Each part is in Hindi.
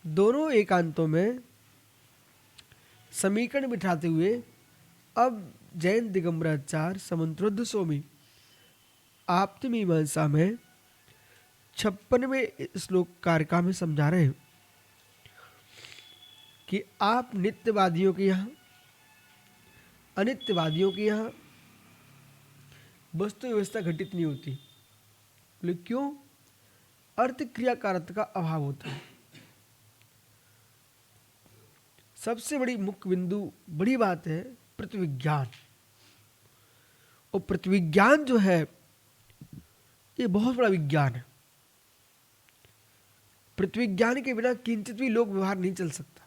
दोनों एकांतों में समीकरण बिठाते हुए अब जैन दिगंबराचार्य समंत्रोद्ध स्वामी आप्त मीमांसा में 56वें श्लोक कारिका में समझा रहे हैं कि आप नित्यवादियों के यहाँ अनित्यवादियों के यहाँ वस्तु व्यवस्था घटित नहीं होती। बोले क्यों? अर्थ क्रियाकारक का अभाव होता है। सबसे बड़ी मुख्य बिंदु बड़ी बात है प्रतिविज्ञान। और प्रतिविज्ञान जो है ये बहुत बड़ा विज्ञान है। प्रतिविज्ञान के बिना किंचित भी लोक व्यवहार नहीं चल सकता,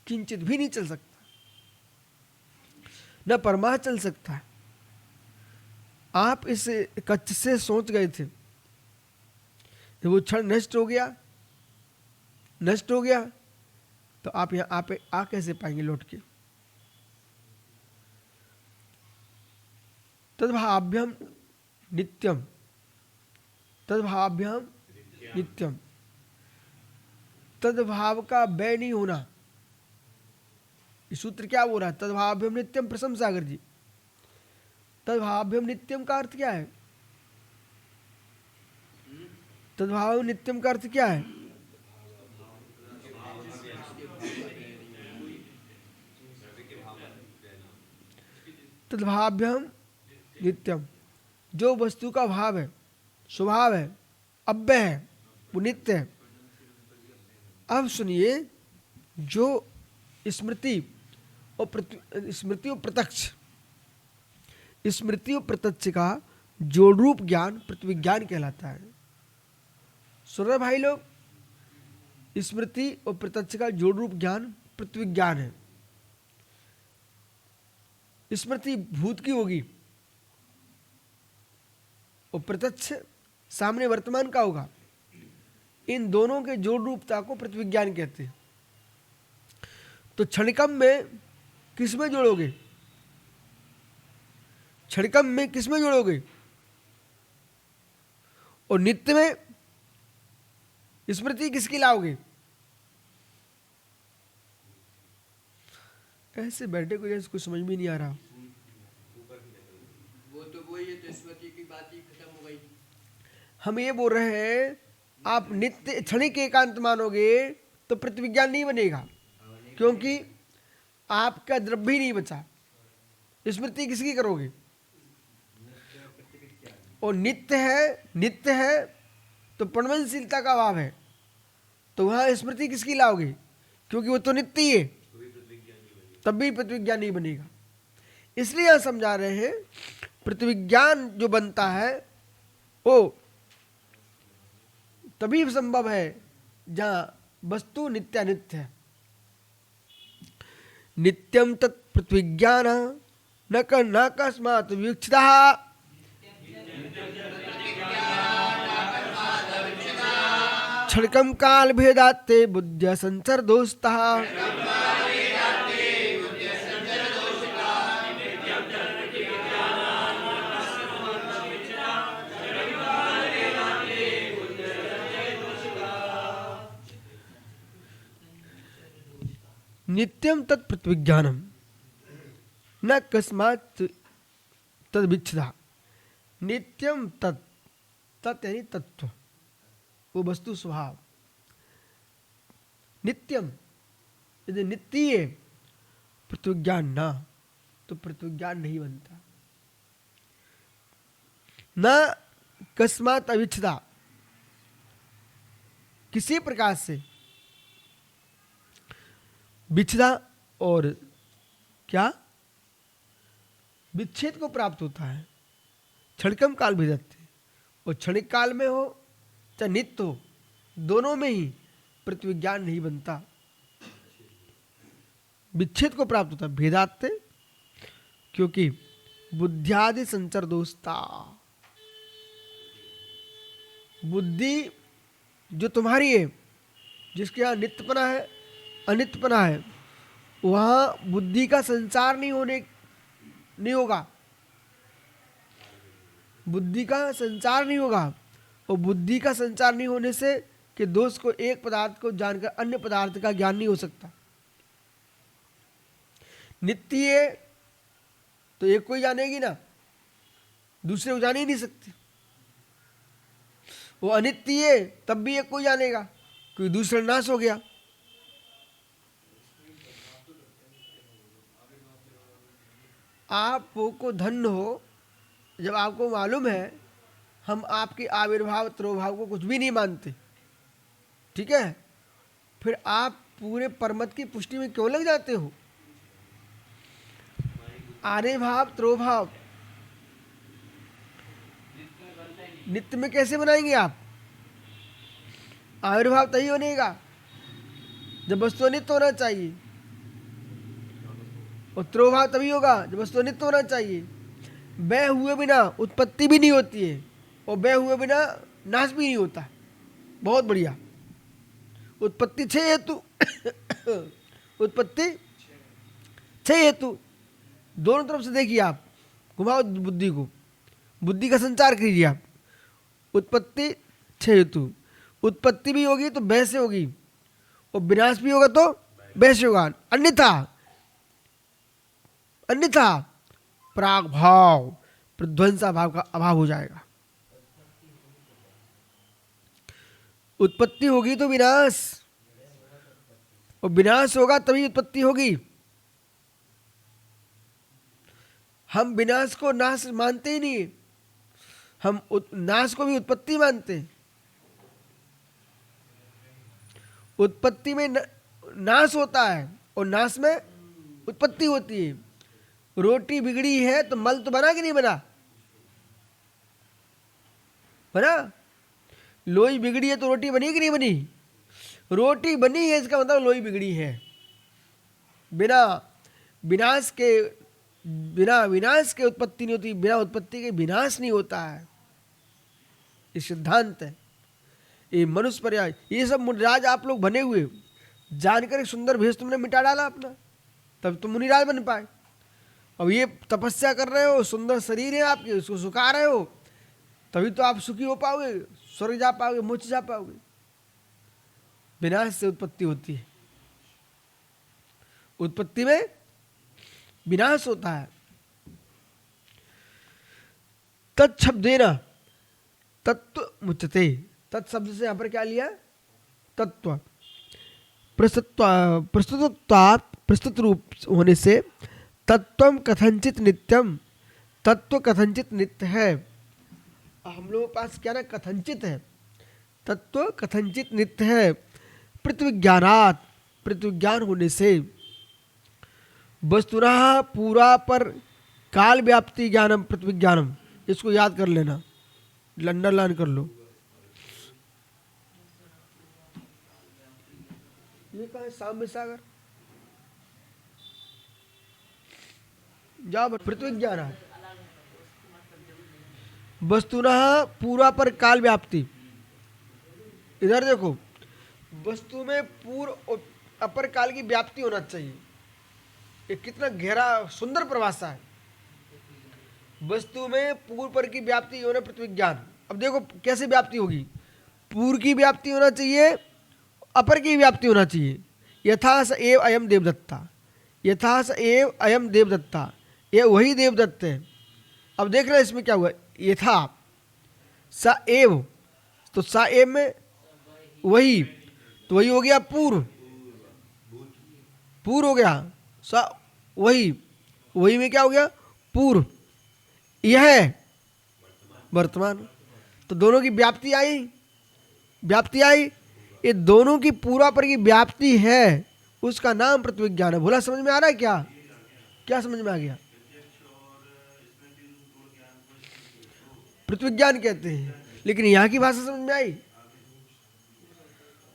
किंचित भी नहीं चल सकता, न परमाह चल सकता है। आप इस कच्छ से सोच गए थे, जब वो क्षण नष्ट हो गया तो आप यहां आ कैसे पाएंगे लौट के? तद्भाव्यम नित्यम, तद्भाव्यम नित्यम, तद्भाव का व्यय नहीं होना। ये सूत्र क्या बोल रहा है? तद्भाव्यम नित्यम। प्रसम सागर जी, तद्भाव्यम नित्यम का अर्थ क्या है? तद्भाव नित्यम का अर्थ क्या है? तद्भाव्यम नित्यम, जो वस्तु का भाव है, स्वभाव है, अव्यय है, वो नित्य है। अब सुनिए, जो स्मृति और प्रत्यक्ष, स्मृति और प्रत्यक्ष का जोड़ रूप ज्ञान प्रतिविज्ञान कहलाता है। सुन रहे भाई लोग? स्मृति और प्रत्यक्ष का जोड़ रूप ज्ञान प्रतिविज्ञान है। स्मृति भूत की होगी और प्रत्यक्ष सामने वर्तमान का होगा। इन दोनों के जोड़ रूपता को प्रतिविज्ञान कहते हैं। तो क्षणिकम में किसमें जोड़ोगे? क्षणिकम में किसमें जोड़ोगे? और नित्य में स्मृति किसकी लाओगे? ऐसे बैठे को जैसे कुछ समझ में नहीं आ रहा। वो तो वही है, तो स्मृति की बात ही खत्म हो गई। हम ये बोल रहे हैं, आप नित्य क्षणिक एकांत मानोगे तो प्रतिविज्ञान नहीं बनेगा, क्योंकि आपका द्रव्य ही नहीं बचा। स्मृति किसकी करोगे? और नित्य है तो परिवर्तनशीलता का अभाव है, तो वहां स्मृति किसकी लाओगे? क्योंकि वो तो नित्य ही है, तब भी प्रतिविज्ञान नहीं बनेगा। इसलिए यहां समझा रहे हैं, प्रतिविज्ञान जो बनता है वो तभी संभव है जहां वस्तु नित्यानित्य है। नित्यम तत् प्रतिविज्ञान न कस्मात् विवक्षितः, क्षणिकं काल भेदात्ते बुद्ध्या संसर्दोस्तः। नित्यम तत् प्रतिविज्ञानम न कस्मात् तद्विच्छिदा। नित्यम तत्, तत् यानी तत्व, वो वस्तु स्वभाव। नित्यम यदि नित्य है प्रतिविज्ञान ना, तो प्रतिविज्ञान नहीं बनता। न कस्मात् अविच्छिदा, किसी प्रकार से विच्छेदा और क्या विच्छेद को प्राप्त होता है। क्षणिकम काल भेदत्ते, और क्षणिक काल में हो चाहे नित्य हो, दोनों में ही प्रतिविज्ञान नहीं बनता। विच्छेद को प्राप्त होता है भेदात्ते, क्योंकि बुद्ध्यादि संचर दोस्ता, बुद्धि जो तुम्हारी है, जिसके यहाँ नित्यपना है अनित्यपना है, वहां बुद्धि का संचार नहीं होगा। बुद्धि का संचार नहीं होगा, और बुद्धि का संचार नहीं होने से कि दोष को एक पदार्थ को जानकर अन्य पदार्थ का ज्ञान नहीं हो सकता। नित्य है तो एक को ही जानेगी ना, दूसरे को जान ही नहीं सकती। वो अनित्य है तब भी एक को ही जानेगा, क्योंकि दूसरा नाश हो गया। आपको धन्य हो जब आपको मालूम है हम आपके आविर्भाव तिरोभाव को कुछ भी नहीं मानते, ठीक है, फिर आप पूरे परमत की पुष्टि में क्यों लग जाते हो? आविर्भाव तिरोभाव नित्य में कैसे बनाएंगे आप? आविर्भाव तभी बनेगा जब वस्तु नित्य होना चाहिए, और तिरोभाव तभी होगा जब वस्तु नित्य होना चाहिए। व्यय हुए बिना उत्पत्ति भी नहीं होती है, और व्यय हुए बिना नाश भी नहीं होता। बहुत बढ़िया। उत्पत्ति 6 हेतु उत्पत्ति 6 हेतु, दोनों तरफ से देखिए आप, घुमाओ बुद्धि को, बुद्धि का संचार कीजिए आप। उत्पत्ति 6 हेतु, उत्पत्ति भी होगी तो व्यय से होगी, और विनाश भी होगा तो व्यय से होगा, अन्यथा प्राग भाव प्रध्वंसा भाव का अभाव हो जाएगा। उत्पत्ति होगी तो विनाश, और विनाश होगा तभी उत्पत्ति होगी। हम विनाश को नाश मानते ही नहीं, हम नाश को भी उत्पत्ति मानते हैं। उत्पत्ति में नाश होता है और नाश में उत्पत्ति होती है। रोटी बिगड़ी है तो मल तो बना कि नहीं बना? बना। लोई बिगड़ी है तो रोटी बनी कि नहीं बनी? रोटी बनी है, इसका मतलब लोई बिगड़ी है। बिना विनाश के उत्पत्ति नहीं होती, बिना उत्पत्ति के विनाश नहीं होता है। ये सिद्धांत है, ये मनुष्य पर्याय। ये सब मुनिराज आप लोग बने हुए, जानकर एक सुंदर भेष तुमने मिटा डाला अपना, तब तुम मुनिराज बन पाए। अब ये तपस्या कर रहे हो, सुंदर शरीर है आपके, उसको सुखा रहे हो, तभी तो आप सुखी हो पाओगे, स्वर्ग जा पाओगे, मोक्ष जा पाओगे। विनाश से उत्पत्ति होती है, उत्पत्ति में विनाश होता है। तत्शब्देन तत्व मुच्यते, तत्शब्द से यहां पर क्या लिया? तत्व। प्रस्तुत रूप होने से तत्वम कथंचित नित्यम, तत्व कथंचित नित्य है। हम लोगों के पास क्या ना, कथंचित है, तत्व कथंचित नित्य है। पृथ्वीज्ञानात्, पृथ्वीज्ञान होने से वस्तुतः पूरा पर काल व्याप्ति ज्ञानम पृथ्वीज्ञानम, इसको याद कर लेना, अंडरलाइन कर लो। ये कहा है साम्य सागर, जाओ। पृथ्वी ज्ञान वस्तुतः पूरा पर काल व्याप्ति। इधर देखो, वस्तु में पूर्व अपर काल की व्याप्ति होना चाहिए। ये कितना गहरा सुंदर परिभाषा है। वस्तु में पूर्व पर की व्याप्ति होना पृथ्वी ज्ञान। अब देखो कैसे व्याप्ति होगी, पूर्व की व्याप्ति होना चाहिए, अपर की व्याप्ति होना चाहिए। यथा स एव अयम देवदत्ता, यथा स एव अयम देवदत्ता, ये वही देवदत्त है। अब देख रहे हैं इसमें क्या हुआ, यथा स एव, तो स एव में वही, तो वही हो गया पूर्व, पूर्व हो गया। स वही, वही में क्या हो गया पूर्व, यह वर्तमान। तो दोनों की व्याप्ति आई, व्याप्ति आई। ये दोनों की पूरा पर की व्याप्ति है, उसका नाम पृथ्वीज्ञान है। बोला समझ में आ रहा है क्या? क्या समझ में आ गया? पृथ्वीज्ञान कहते हैं, लेकिन यहां की भाषा समझ में आई,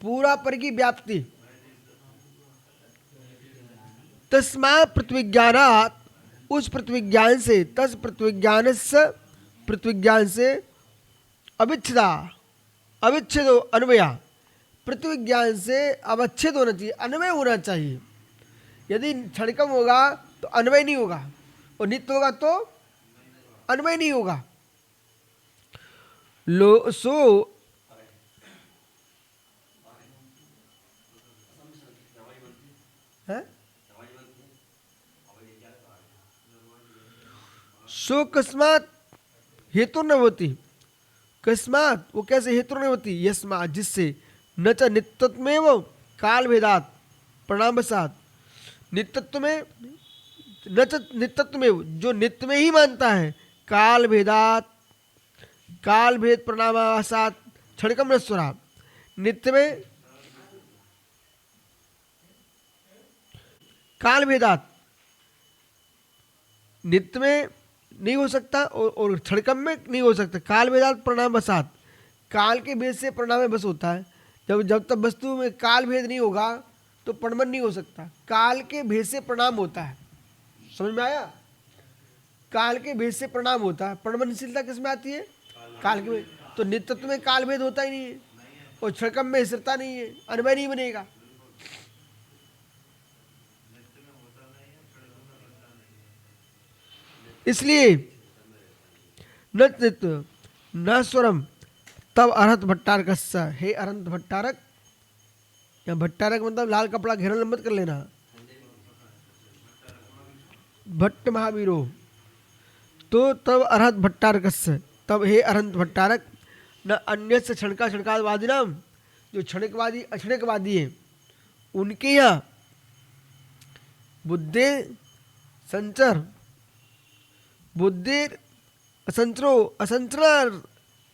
पूरा पर की व्याप्ति। तस्मात् पृथ्वीज्ञानात्, उस पृथ्वीज्ञान से, तस् पृथ्वीज्ञानस्य, पृथ्वीज्ञान से अविच्छेदा, अविच्छेदो अन्वया, पृथ्वीज्ञान से अवच्छेद होना चाहिए, अन्वय होना चाहिए। यदि क्षणिकम होगा तो अन्वय नहीं होगा, और नित्य होगा तो अन्वय नहीं होगा। है? सो कस्मात हेतु न होती, कस्मात वो कैसे हेतु नहीं होती, यस्मात जिससे, न च नित्यत्वमेव काल भेदात परिणामवशात, नित्यत्व में न च नित्यत्वमेव जो नित्य में ही मानता है, काल भेदात काल भेद परिणामवशात क्षणिकम नश्वरा, नित्य में काल भेदात नित्य में नहीं हो सकता और क्षणिकम में नहीं हो सकता, काल भेदात परिणाम वसात, काल के भेद से परिणाम में बस होता है। जब तक वस्तु में काल भेद नहीं होगा तो परिणाम नहीं हो सकता, काल के भेद से परिणाम होता है। समझ में आया? काल के भेद से परिणाम होता है, परिणामशीलता किसमें आती है? काल के भेद। तो नित्यत्व में काल भेद होता ही नहीं है और क्षणिकम में स्थिरता नहीं है, अन्वय नहीं बनेगा। इसलिए न चित्त न स्वरम तब अरहत भट्टारक, हे अरहत भट्टारक, या भट्टारक मतलब लाल कपड़ा घेरन मत कर लेना, भट्ट महावीरो, तो तब अरहत भट्टारक, तब हे अरहत भट्टारक, न अन्य से क्षणिका क्षणिकावादी नाम, जो क्षणिकवादी अक्षणिकवादी है उनके यहाँ बुद्धे संचर, बुद्धिर असंचरो असंचर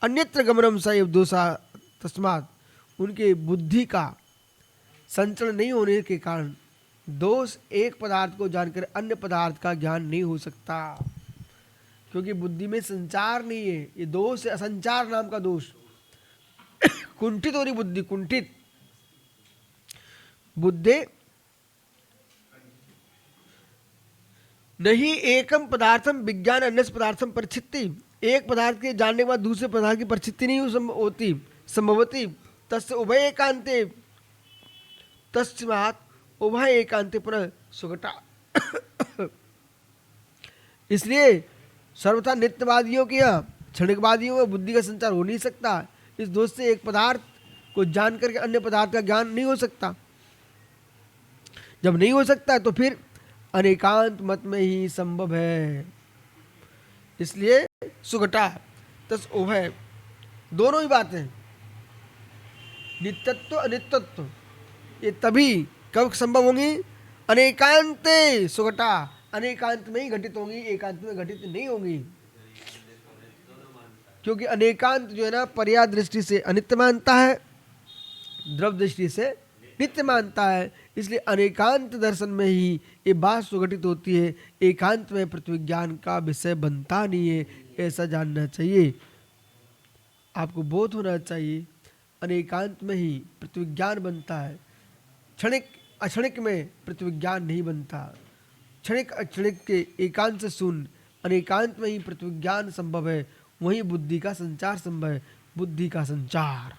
अन्यत्र गमनम सैव दोषा, तस्मात उनके बुद्धि का संचरण नहीं होने के कारण दोष एक पदार्थ को जानकर अन्य पदार्थ का ज्ञान नहीं हो सकता, क्योंकि बुद्धि में संचार नहीं है। ये दोष है असंचार नाम का दोष। कुंठित हो रही बुद्धि, कुंठित बुद्धे नहीं एकम पदार्थम विज्ञान अन्य पदार्थम परिचिति, एक पदार्थ के जानने के बाद दूसरे पदार्थ की परिचिति नहीं होती, संभवती, तस्य उभय एकांते, तस्मात् उभय एकांते पुनः सुगटा। इसलिए सर्वथा नित्यवादियों के यहाँ क्षणिकवादियों में बुद्धि का संचार हो नहीं सकता। इस दोष से एक पदार्थ को जान करके अन्य पदार्थ का ज्ञान नहीं हो सकता। जब नहीं हो सकता तो फिर अनेकांत मत में ही संभव है। इसलिए सुघटा तस उभय, दोनों ही बातें, नित्यत्व अनित्यत्व, ये तभी कब संभव होंगी? अनेकांते सुघटा, अनेकांत में ही घटित होंगी, एकांत में घटित नहीं होंगी। क्योंकि अनेकांत जो है ना पर्याय दृष्टि से अनित्य मानता है, द्रव दृष्टि से नित्य मानता है। इसलिए अनेकांत दर्शन में ही ये बात सुगठित होती है, एकांत में प्रतिविज्ञान का विषय बनता नहीं है। ऐसा जानना चाहिए, आपको बोध होना चाहिए। अनेकांत में ही प्रतिविज्ञान बनता है, क्षणिक अक्षणिक में प्रतिविज्ञान नहीं बनता। क्षणिक अक्षणिक के एकांत से शून्य, अनेकांत में ही प्रतिविज्ञान संभव है, वहीं बुद्धि का संचार संभव है। बुद्धि का संचार